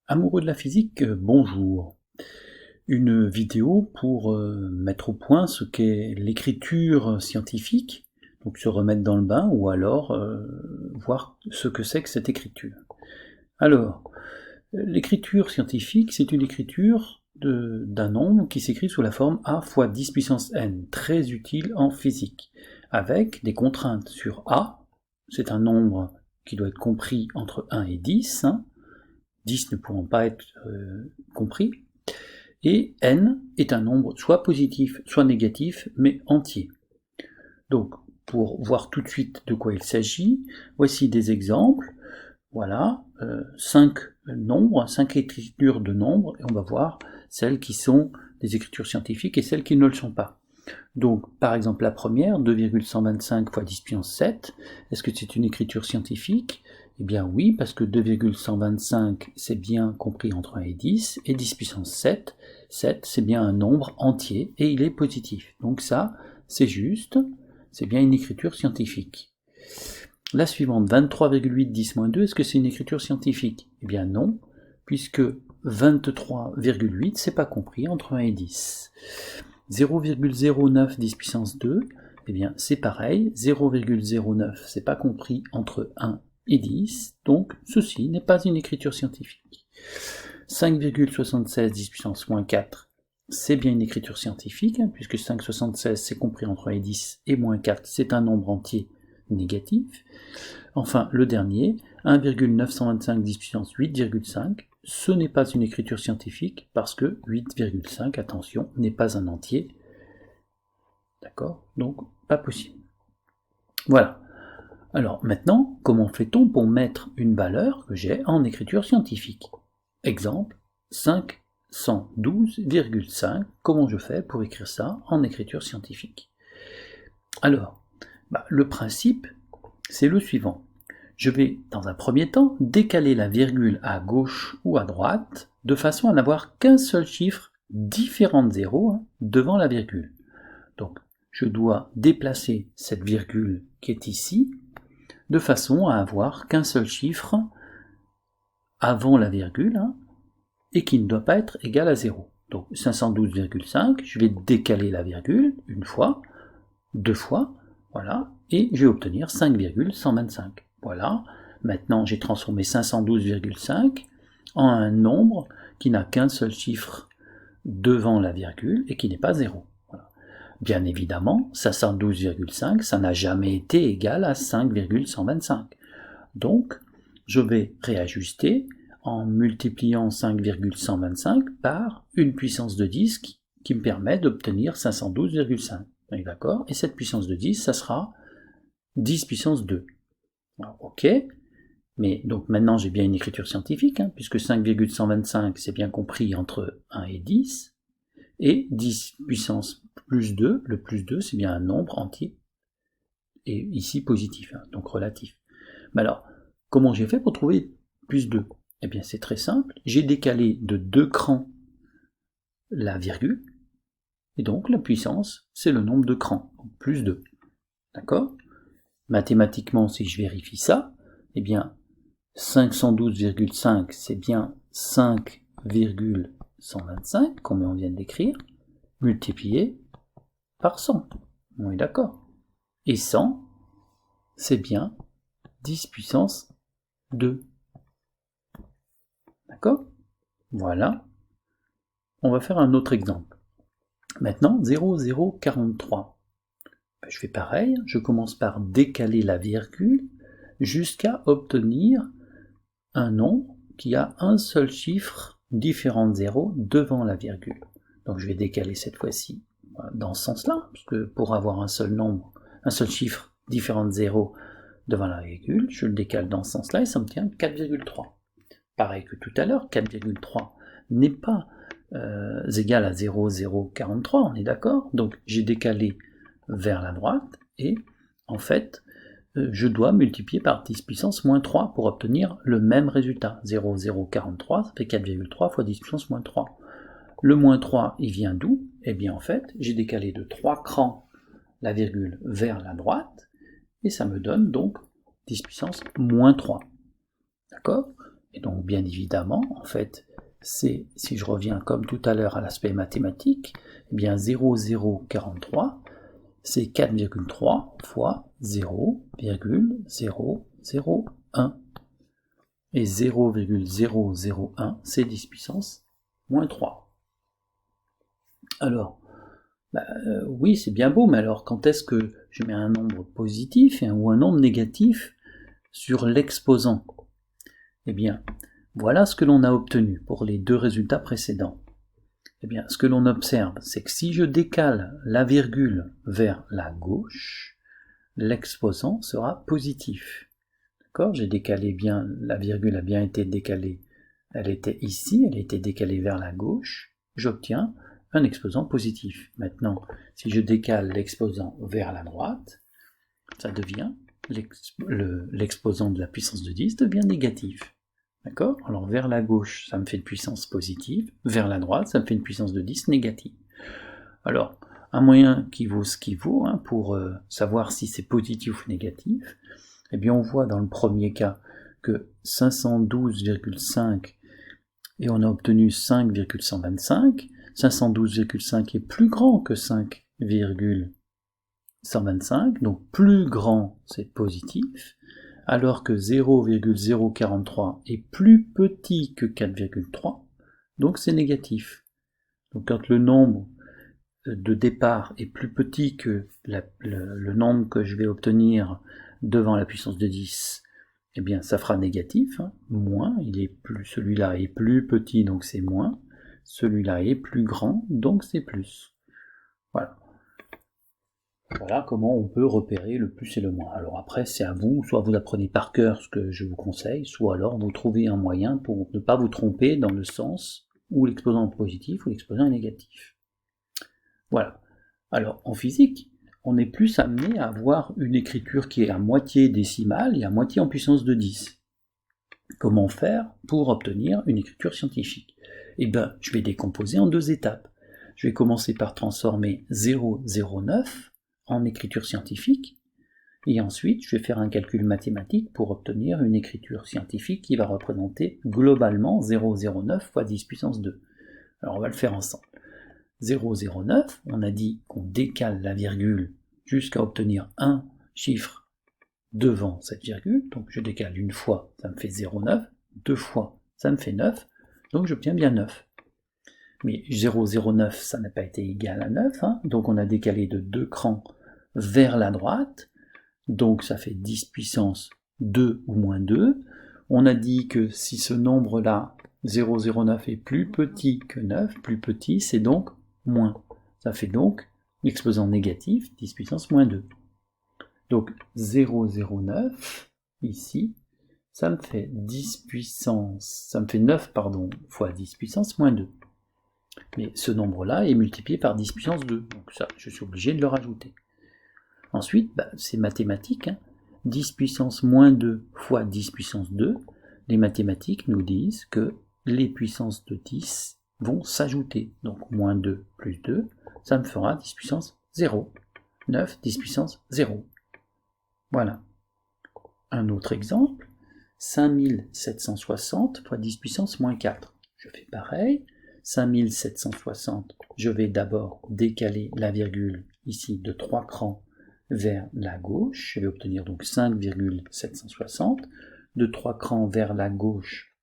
Amoureux de la physique, bonjour. Une vidéo pour mettre au point ce qu'est l'écriture scientifique, donc se remettre dans le bain ou alors voir ce que c'est que cette écriture. Alors, l'écriture scientifique, c'est une écriture d'un nombre qui s'écrit sous la forme a fois 10 puissance n, très utile en physique, avec des contraintes sur a, c'est un nombre qui doit être compris entre 1 et 10, 10 ne pouvant pas être compris, et n est un nombre soit positif, soit négatif, mais entier. Donc, pour voir tout de suite de quoi il s'agit, voici des exemples. Voilà, 5 nombres, 5 écritures de nombres, et on va voir celles qui sont des écritures scientifiques et celles qui ne le sont pas. Donc, par exemple, la première, 2,125 fois 10 puissance 7, est-ce que c'est une écriture scientifique? Eh bien oui, parce que 2,125, c'est bien compris entre 1 et 10 puissance 7, 7, c'est bien un nombre entier, et il est positif. Donc ça, c'est juste, c'est bien une écriture scientifique. La suivante, 23,8 10-2, est-ce que c'est une écriture scientifique? Eh bien non, puisque 23,8, c'est pas compris entre 1 et 10. 0,09 10 puissance 2, eh bien c'est pareil, 0,09 c'est pas compris entre 1 et 10, donc ceci n'est pas une écriture scientifique. 5,76 10 puissance moins 4, c'est bien une écriture scientifique, puisque 5,76 c'est compris entre 1 et 10, et moins 4 c'est un nombre entier négatif. Enfin, le dernier, 1,925 10 puissance 8,5, ce n'est pas une écriture scientifique parce que 8,5, attention, n'est pas un entier. D'accord? Donc, pas possible. Voilà. Alors maintenant, comment fait-on pour mettre une valeur que j'ai en écriture scientifique? Exemple, 512,5, comment je fais pour écrire ça en écriture scientifique? Alors, le principe, c'est le suivant. Je vais, dans un premier temps, décaler la virgule à gauche ou à droite, de façon à n'avoir qu'un seul chiffre différent de 0 devant la virgule. Donc, je dois déplacer cette virgule qui est ici, de façon à avoir qu'un seul chiffre avant la virgule, et qui ne doit pas être égal à 0. Donc 512,5, je vais décaler la virgule une fois, deux fois, voilà, et je vais obtenir 5,125. Voilà, maintenant j'ai transformé 512,5 en un nombre qui n'a qu'un seul chiffre devant la virgule et qui n'est pas 0. Voilà. Bien évidemment, 512,5, ça n'a jamais été égal à 5,125. Donc, je vais réajuster en multipliant 5,125 par une puissance de 10 qui me permet d'obtenir 512,5. D'accord? Et cette puissance de 10, ça sera 10 puissance 2. Alors, ok, mais donc maintenant j'ai bien une écriture scientifique, puisque 5,125 c'est bien compris entre 1 et 10, et 10 puissance plus 2, le plus 2 c'est bien un nombre entier, et ici positif, donc relatif. Mais alors, comment j'ai fait pour trouver plus 2? Eh bien c'est très simple, j'ai décalé de 2 crans la virgule, et donc la puissance c'est le nombre de crans, donc plus 2. D'accord? Mathématiquement, si je vérifie ça, eh bien 512,5 c'est bien 5,125, comme on vient d'écrire, multiplié par 100. On est d'accord? Et 100, c'est bien 10 puissance 2. D'accord? Voilà. On va faire un autre exemple. Maintenant, 0,043. Je fais pareil, je commence par décaler la virgule jusqu'à obtenir un nombre qui a un seul chiffre différent de 0 devant la virgule. Donc je vais décaler cette fois-ci dans ce sens-là, parce que pour avoir un seul nombre, un seul chiffre différent de 0 devant la virgule, je le décale dans ce sens-là et ça me tient 4,3. Pareil que tout à l'heure, 4,3 n'est pas égal à 0,043, on est d'accord? Donc j'ai décalé vers la droite et en fait je dois multiplier par 10 puissance moins 3 pour obtenir le même résultat. 0,043, ça fait 4,3 fois 10 puissance moins 3. Le moins 3, il vient d'où? Eh bien en fait, j'ai décalé de 3 crans la virgule vers la droite, et ça me donne donc 10 puissance moins 3. D'accord? Et donc, bien évidemment, en fait, si je reviens comme tout à l'heure à l'aspect mathématique, eh bien 0,043, c'est 4,3 fois 0,001. Et 0,001, c'est 10 puissance moins 3. Alors, oui, c'est bien beau, mais alors quand est-ce que je mets un nombre positif ou un nombre négatif sur l'exposant? Eh bien, voilà ce que l'on a obtenu pour les deux résultats précédents. Eh bien, ce que l'on observe, c'est que si je décale la virgule vers la gauche, l'exposant sera positif. D'accord? J'ai décalé bien, la virgule a bien été décalée. Elle était ici, elle a été décalée vers la gauche. J'obtiens un exposant positif. Maintenant, si je décale l'exposant vers la droite, ça devient, l'exposant de la puissance de 10 devient négatif. D'accord? Alors vers la gauche, ça me fait une puissance positive. Vers la droite, ça me fait une puissance de 10 négative. Alors, un moyen qui vaut ce qui vaut, pour savoir si c'est positif ou négatif, eh bien on voit dans le premier cas que 512,5 et on a obtenu 5,125. 512,5 est plus grand que 5,125, donc plus grand c'est positif, alors que 0,043 est plus petit que 4,3, donc c'est négatif. Donc quand le nombre de départ est plus petit que le nombre que je vais obtenir devant la puissance de 10, eh bien ça fera négatif, moins, celui-là est plus petit, donc c'est moins, celui-là est plus grand, donc c'est plus. Voilà. Voilà comment on peut repérer le plus et le moins. Alors après, c'est à vous, soit vous apprenez par cœur ce que je vous conseille, soit alors vous trouvez un moyen pour ne pas vous tromper dans le sens où l'exposant est positif ou l'exposant est négatif. Voilà. Alors en physique, on est plus amené à avoir une écriture qui est à moitié décimale et à moitié en puissance de 10. Comment faire pour obtenir une écriture scientifique? Eh bien, je vais décomposer en deux étapes. Je vais commencer par transformer 0,09 en écriture scientifique, et ensuite je vais faire un calcul mathématique pour obtenir une écriture scientifique qui va représenter globalement 0,09 fois 10 puissance 2. Alors on va le faire ensemble. 0,09, on a dit qu'on décale la virgule jusqu'à obtenir un chiffre devant cette virgule, donc je décale une fois, ça me fait 0,9, deux fois, ça me fait 9, donc j'obtiens bien 9. Mais 0,09, ça n'a pas été égal à 9, donc on a décalé de 2 crans vers la droite, donc ça fait 10 puissance 2 ou moins 2. On a dit que si ce nombre-là, 0,09, est plus petit que 9, plus petit, c'est donc moins. Ça fait donc l'exposant négatif, 10 puissance moins 2. Donc 0,09, ici, ça me fait 9 fois 10 puissance moins 2. Mais ce nombre-là est multiplié par 10 puissance 2, donc ça, je suis obligé de le rajouter. Ensuite, c'est mathématique, 10 puissance moins 2 fois 10 puissance 2, les mathématiques nous disent que les puissances de 10 vont s'ajouter. Donc moins 2 plus 2, ça me fera 10 puissance 0. 9, 10 puissance 0. Voilà. Un autre exemple, 5760 fois 10 puissance moins 4. Je fais pareil. 5760, je vais d'abord décaler la virgule ici de 3 crans vers la gauche. Je vais obtenir donc 5,760. De 3 crans vers la gauche,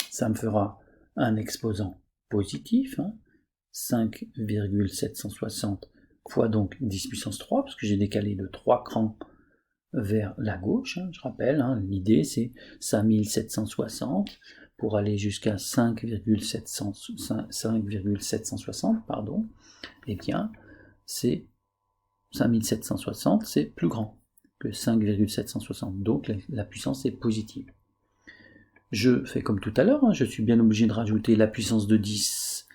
ça me fera un exposant positif. 5,760 fois donc 10 puissance 3, parce que j'ai décalé de 3 crans vers la gauche. Je rappelle, l'idée c'est 5760 pour aller jusqu'à 5,760, pardon, eh bien, c'est 5760, c'est plus grand que 5,760, donc la puissance est positive. Je fais comme tout à l'heure, je suis bien obligé de rajouter la puissance de 10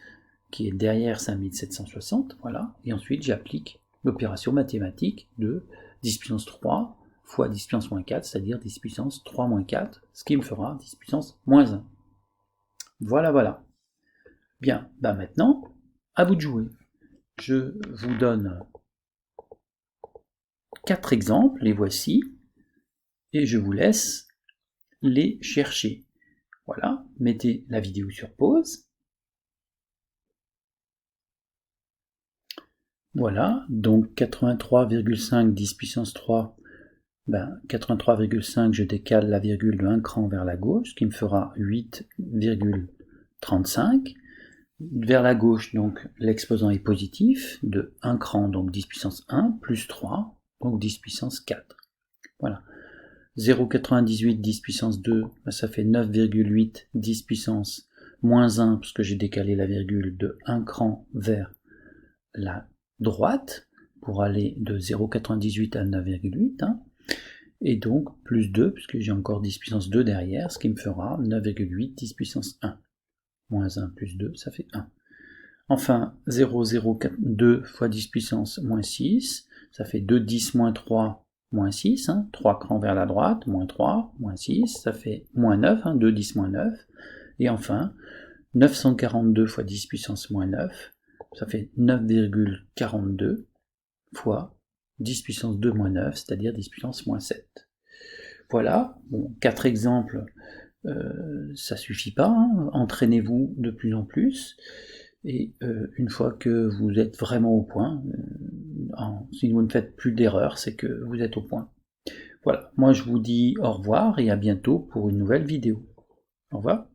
qui est derrière 5760, voilà, et ensuite j'applique l'opération mathématique de 10 puissance 3 fois 10 puissance moins 4, c'est-à-dire 10 puissance 3 moins 4, ce qui me fera 10 puissance moins 1. Voilà, voilà. Bien, maintenant, à vous de jouer. Je vous donne 4 exemples, les voici, et je vous laisse les chercher. Voilà, mettez la vidéo sur pause. Voilà, donc 83,5 10 puissance 3, 83,5, je décale la virgule de 1 cran vers la gauche, ce qui me fera 8,35. Vers la gauche, donc l'exposant est positif, de 1 cran, donc 10 puissance 1, plus 3, donc 10 puissance 4. Voilà. 0,98 10 puissance 2, ça fait 9,8 10 puissance moins 1, parce que j'ai décalé la virgule de 1 cran vers la droite, pour aller de 0,98 à 9,8, hein, et donc plus 2, puisque j'ai encore 10 puissance 2 derrière, ce qui me fera 9,8 10 puissance 1. Moins 1 plus 2, ça fait 1. Enfin, 0,042 fois 10 puissance moins 6, ça fait 2 10 moins 3, moins 6, hein, 3 crans vers la droite, moins 3, moins 6, ça fait moins 9, hein, 2 10 moins 9. Et enfin, 942 fois 10 puissance moins 9, ça fait 9,42 fois 10 puissance 2 moins 9, c'est-à-dire 10 puissance moins 7. Voilà, bon, 4 exemples, ça suffit pas, hein, entraînez-vous de plus en plus, et une fois que vous êtes vraiment au point, si vous ne faites plus d'erreurs, c'est que vous êtes au point. Voilà, moi je vous dis au revoir et à bientôt pour une nouvelle vidéo. Au revoir.